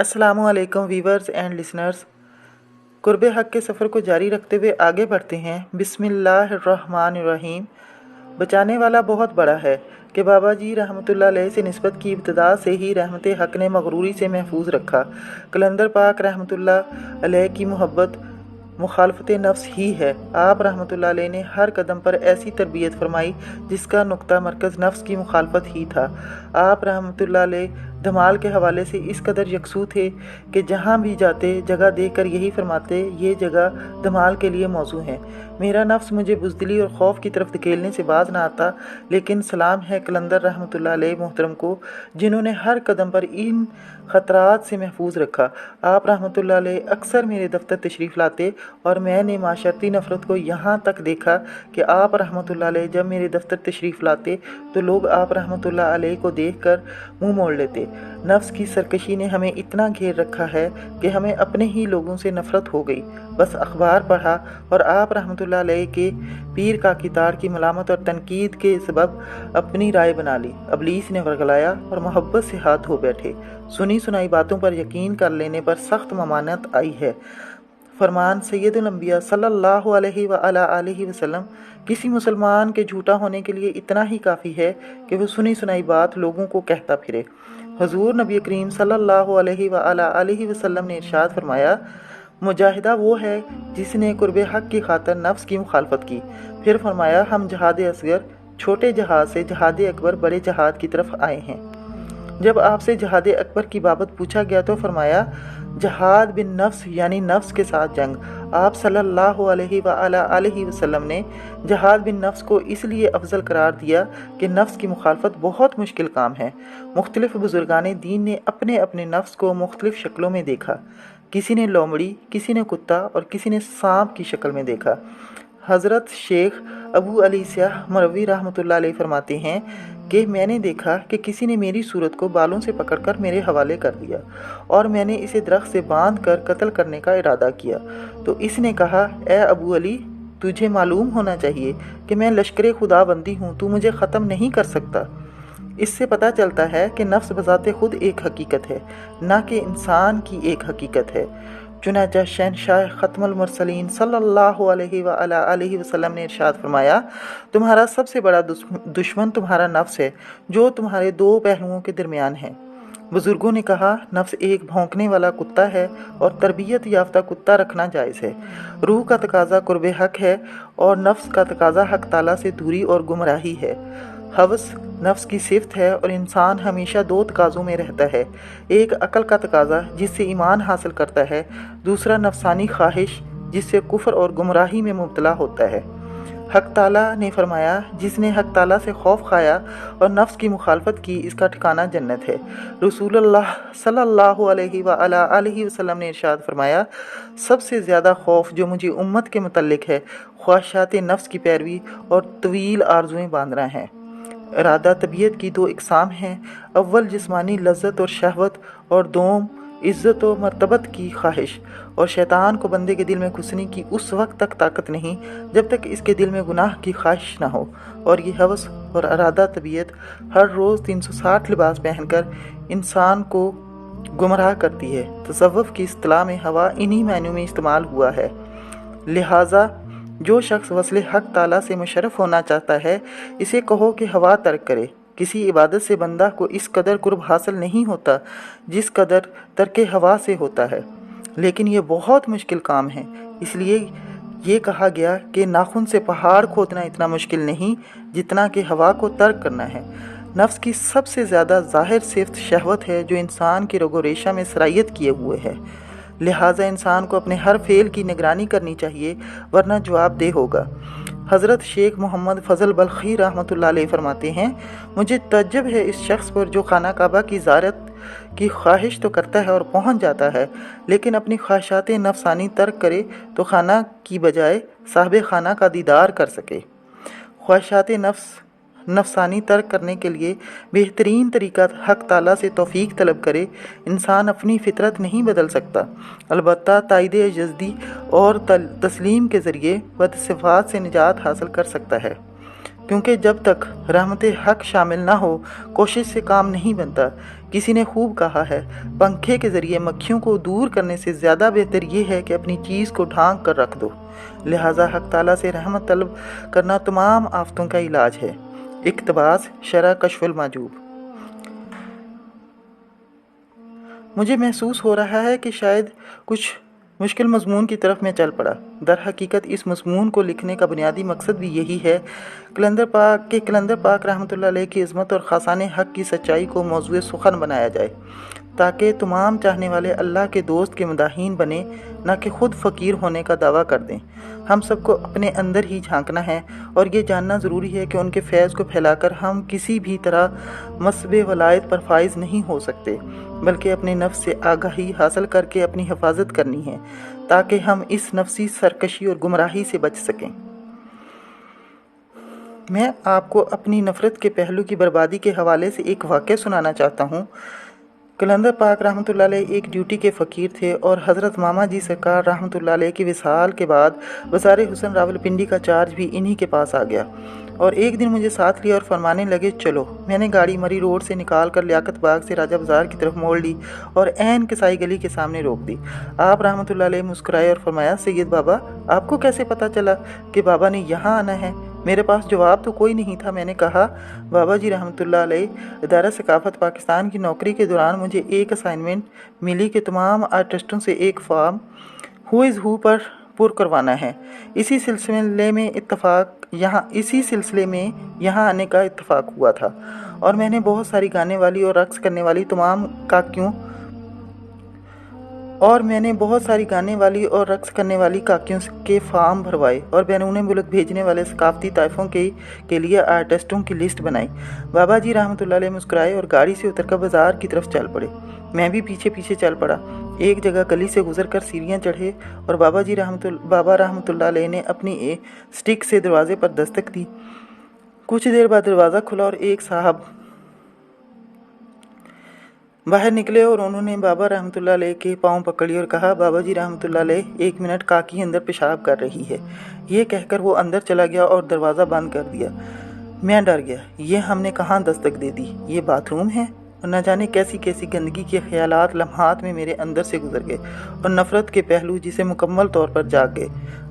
अस्सलामु अलैकुम viewers and listeners. कुर्ब हक़ के सफ़र को जारी रखते हुए आगे बढ़ते हैं। बिस्मिल्लाहिर्रहमानिर्रहीम। बचाने वाला बहुत बड़ा है कि बाबा जी रहमतुल्लाह अलैह से निस्बत की इब्तिदा से ही रहमत हक़ ने मगरूरी से महफूज रखा। कलंदर पाक रहमतुल्लाह अलैह की मोहब्बत मुखालफत नफ्स ही है। आप रहमतुल्लाह अलैह ने हर कदम पर ऐसी तरबियत फरमाई जिसका नुक्ता मरकज़ नफ्स की मुखालफत ही था। आप रहमतुल्लाह अलैह धमाल के हवाले से इस कदर यकसू थे कि जहाँ भी जाते जगह देख कर यही फरमाते, ये जगह धमाल के लिए मौजू है। मेरा नफ्स मुझे बुज़दिली और खौफ की तरफ धकेलने से बाज ना आता, लेकिन सलाम है कलंदर रहमतुल्लाह अलैह मोहतरम को जिन्होंने हर कदम पर इन ख़तरात से महफूज रखा। आप रहमतुल्लाह अलैह अक्सर मेरे दफ्तर तशरीफ़ लाते और मैंने माशरती नफ़रत को यहाँ तक देखा कि आप रहमतुल्लाह अलैह जब मेरे दफ्तर तशरीफ़ लाते तो लोग आप रहमतुल्लाह अलैह को देख कर मुँह मोड़ लेते। नफ्स की सरकशी ने हमें इतना घेर रखा है कि हमें अपने ही लोगों से नफ़रत हो गई। बस अखबार पढ़ा और आप रहमतुल्लाह अलैह के पीर का कितार की मलामत और तनकीद के सबब अपनी राय बना ली। इब्लीस ने वरगलाया और मोहब्बत से हाथ धो बैठे। सुनी सुनाई बातों पर यकीन कर लेने पर सख्त ममानत आई है। फरमान सैयदुल अंबिया सल्लल्लाहु अलैहि व अला आलिहि वसल्लम। किसी मुसलमान के झूठा होने के लिए इतना ही काफ़ी है कि वह सुनी सुनाई बात लोगों को कहता फिरे। हुजूर नबी करीम सल्लल्लाहु अलैहि व अला आलिहि वसल्लम ने इरशाद फरमाया, मुजाहिदा वो है जिसने कुर्ब हक़ की खातर नफ्स की मुखालफत की। फिर फरमाया, हम जहाद असगर छोटे जहाज से जहाद अकबर बड़े जहाद की तरफ आए हैं। जब आपसे जहाद अकबर की बाबत पूछा गया तो फरमाया, जहाद बिन नफ्स यानी नफ्स के साथ जंग। आप सल्लल्लाहु अलैहि व अला आलिहि वसल्लम ने जहाद बिन नफ्स को इसलिए अफजल करार दिया कि नफ्स की मुखालफत बहुत मुश्किल काम है। मुख्तलिफ बुजुर्गान दीन ने अपने अपने नफ्स को मुख्तलिफ शक्लों में देखा। किसी ने लोमड़ी, किसी ने कुत्ता और किसी ने सांप की शक्ल में देखा। हज़रत शेख अबू अली स्याह मरवी रहमतुल्लाह अलैह फरमाते हैं कि मैंने देखा कि किसी ने मेरी सूरत को बालों से पकड़कर मेरे हवाले कर दिया और मैंने इसे दरख्त से बांध कर कत्ल करने का इरादा किया। तो इसने कहा, ए अबू अली, तुझे मालूम होना चाहिए कि मैं लश्कर खुदाबंदी हूँ, तू मुझे ख़त्म नहीं कर सकता। इससे पता चलता है कि नफ्स बज़ाते खुद एक हकीकत है, ना कि इंसान की एक हकीकत है। चुनांचे शहनशाह ख़त्मुल मुरसलीन सल्लल्लाहु अलैहि व अला आलिहि वसल्लम ने इरशाद फरमाया, तुम्हारा सबसे बड़ा दुश्मन तुम्हारा नफ्स है जो तुम्हारे दो पहलुओं के दरमियान है। बुजुर्गों ने कहा, नफ्स एक भौंकने वाला कुत्ता है और तरबियत याफ्ता कुत्ता रखना जायज़ है। रूह का तकाजा कुर्ब हक़ है और नफ्स का तकाजा हक़ ताला से दूरी और गुमराही है। हवस नफ्स की सिफत है और इंसान हमेशा दो तकाज़ों में रहता है। एक अकल का तकाजा जिससे ईमान हासिल करता है, दूसरा नफसानी ख्वाहिश जिससे कुफ्र और गुमराही में मुब्तला होता है। हक़ ताला ने फरमाया, जिसने हक़ ताला से खौफ खाया और नफ्स की मुखालफत की, इसका ठिकाना जन्नत है। रसूलुल्लाह सल्लल्लाहु अलैहि व अला आलिहि वसल्लम ने इरशाद फरमाया, सबसे ज़्यादा खौफ जो मुझे उम्मत के मुतल्लिक है, ख्वाहिशात नफ्स की पैरवी और तवील आरजुएँ बांधना है। इरादा तबीयत की दो इकसाम हैं, अव्वल जिस्मानी लज्जत और शहवत और दोम इज़्ज़त व मर्तबत की ख्वाहिश। और शैतान को बंदे के दिल में घुसने की उस वक्त तक ताकत नहीं जब तक इसके दिल में गुनाह की ख्वाहिश ना हो। और ये हवस और इरादा तबीयत हर रोज़ 360 लिबास पहनकर इंसान को गुमराह करती है। तसव्वुफ़ की इस्तिलाह में हवा इन्हीं मायनों में इस्तेमाल हुआ है। लिहाजा जो शख्स वस्ले हक़ ताला से मुशर्रफ होना चाहता है, इसे कहो कि हवा तर्क करे। किसी इबादत से बंदा को इस कदर कुर्ब हासिल नहीं होता जिस कदर तर्क हवा से होता है, लेकिन ये बहुत मुश्किल काम है। इसलिए ये कहा गया कि नाखून से पहाड़ खोदना इतना मुश्किल नहीं जितना कि हवा को तर्क करना है। नफ्स की सबसे ज़्यादा ज़ाहिर सिफ्त शहवत है जो इंसान की रगो रेशा में सरायत किए हुए है। लिहाजा इंसान को अपने हर फेल की निगरानी करनी चाहिए, वरना जवाबदेह होगा। हज़रत शेख मोहम्मद फ़ज़ल बल्खी रहमतुल्लाह अलैह फरमाते हैं, मुझे तज्जुब है इस शख्स पर जो खाना काबा की ज़ियारत की ख्वाहिश तो करता है और पहुंच जाता है, लेकिन अपनी ख्वाहिशात नफसानी तर्क करे तो खाना की बजाय साहिब खाना का दीदार कर सके। ख्वाहिशात नफसानी तर्क करने के लिए बेहतरीन तरीका हक़ ताला से तौफीक तलब करे। इंसान अपनी फितरत नहीं बदल सकता, अलबत्ता ताइद जज़दी और तस्लीम के ज़रिए बदसिफ़ात से निजात हासिल कर सकता है, क्योंकि जब तक रहमत हक़ शामिल ना हो कोशिश से काम नहीं बनता। کسی نے خوب کہا ہے، پنکھے کے ذریعے مکھیوں کو دور کرنے سے زیادہ بہتر یہ ہے کہ اپنی چیز کو ڈھانک کر رکھ دو۔ لہٰذا حق تعالیٰ سے رحمت طلب کرنا تمام آفتوں کا علاج ہے۔ اقتباس شرح کشف المحجوب۔ مجھے محسوس ہو رہا ہے کہ شاید کچھ مشکل مضمون کی طرف میں چل پڑا۔ در حقیقت اس مضمون کو لکھنے کا بنیادی مقصد بھی یہی ہے کلندر پاک رحمۃ اللہ علیہ کی عظمت اور خاصان حق کی سچائی کو موضوع سخن بنایا جائے، تاکہ تمام چاہنے والے اللہ کے دوست کے مداحین بنیں، نہ کہ خود فقیر ہونے کا دعویٰ کر دیں۔ ہم سب کو اپنے اندر ہی جھانکنا ہے اور یہ جاننا ضروری ہے کہ ان کے فیض کو پھیلا کر ہم کسی بھی طرح منصب ولایت پر فائز نہیں ہو سکتے، بلکہ اپنے نفس سے آگاہی حاصل کر کے اپنی حفاظت کرنی ہے، تاکہ ہم اس نفسی سرکشی اور گمراہی سے بچ سکیں۔ میں آپ کو اپنی نفرت کے پہلو کی بربادی کے حوالے سے ایک واقعہ سنانا چاہتا ہوں۔ کلندر پاک رحمۃ اللہ علیہ ایک ڈیوٹی کے فقیر تھے اور حضرت ماما جی سرکار رحمۃ اللہ علیہ کی وصال کے بعد بازار حسن راولپنڈی کا چارج بھی انہی کے پاس آ گیا، اور ایک دن مجھے ساتھ لیا اور فرمانے لگے چلو۔ میں نے گاڑی مری روڈ سے نکال کر لیاقت باغ سے راجہ بازار کی طرف موڑ لی اور عین کسائی گلی کے سامنے روک دی۔ آپ رحمۃ اللہ علیہ مسکرائے اور فرمایا، سید بابا، آپ کو کیسے پتہ چلا کہ بابا نے یہاں آنا ہے؟ میرے پاس جواب تو کوئی نہیں تھا۔ میں نے کہا، بابا جی رحمۃ اللہ علیہ، ادارہ ثقافت پاکستان کی نوکری کے دوران مجھے ایک اسائنمنٹ ملی کہ تمام آرٹسٹوں سے ایک فارم ہو از ہو پر کروانا ہے۔ اسی سلسلے میں یہاں آنے کا اتفاق ہوا تھا، اور میں نے بہت ساری گانے والی اور رقص کرنے والی کاکیوں کے فارم بھروائے اور بیرون ملک بھیجنے والے ثقافتی طائفوں کے لیے آرٹسٹوں کی لسٹ بنائی۔ بابا جی رحمۃ اللہ علیہ مسکرائے اور گاڑی سے اتر کر بازار کی طرف چل پڑے۔ میں بھی پیچھے پیچھے چل پڑا۔ ایک جگہ گلی سے گزر کر سیڑھیاں چڑھے اور بابا رحمۃ اللہ علیہ نے اپنی اسٹک سے دروازے پر دستک دی۔ کچھ دیر بعد دروازہ کھلا اور ایک صاحب باہر نکلے اور انہوں نے بابا رحمۃ اللہ علیہ کے پاؤں پکڑ لیے اور کہا، بابا جی رحمۃ اللہ علیہ، 1 منٹ، کاکی اندر پیشاب کر رہی ہے۔ یہ کہہ کر وہ اندر چلا گیا اور دروازہ بند کر دیا۔ میں ڈر گیا، یہ ہم نے کہاں دستک دے دی؟ یہ باتھ روم ہے؟ اور نہ جانے کیسی کیسی گندگی کے خیالات لمحات میں میرے اندر سے گزر گئے اور نفرت کے پہلو جسے مکمل طور پر جاگ گئے۔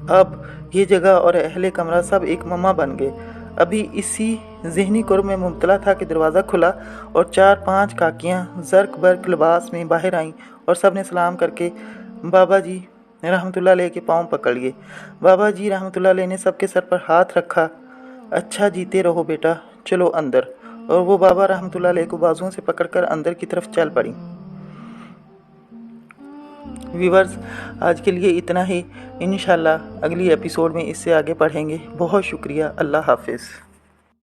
اب یہ جگہ اور اہل کمرہ سب ایک مما بن گئے۔ ابھی اسی ذہنی کرب میں مبتلا تھا کہ دروازہ کھلا اور 4-5 کاکیاں زرق برق لباس میں باہر آئیں اور سب نے سلام کر کے بابا جی رحمۃ اللہ علیہ کے پاؤں پکڑ لیے۔ بابا جی رحمۃ اللہ علیہ نے سب کے سر پر ہاتھ رکھا، اچھا جیتے رہو بیٹا، چلو اندر، اور وہ بابا رحمۃ اللہ علیہ کو بازوؤں سے پکڑ کر اندر کی طرف چل پڑی۔ ویورز، آج کے لیے اتنا ہی، انشاءاللہ اگلی ایپیسوڈ میں اس سے آگے پڑھیں گے۔ بہت شکریہ، اللہ حافظ۔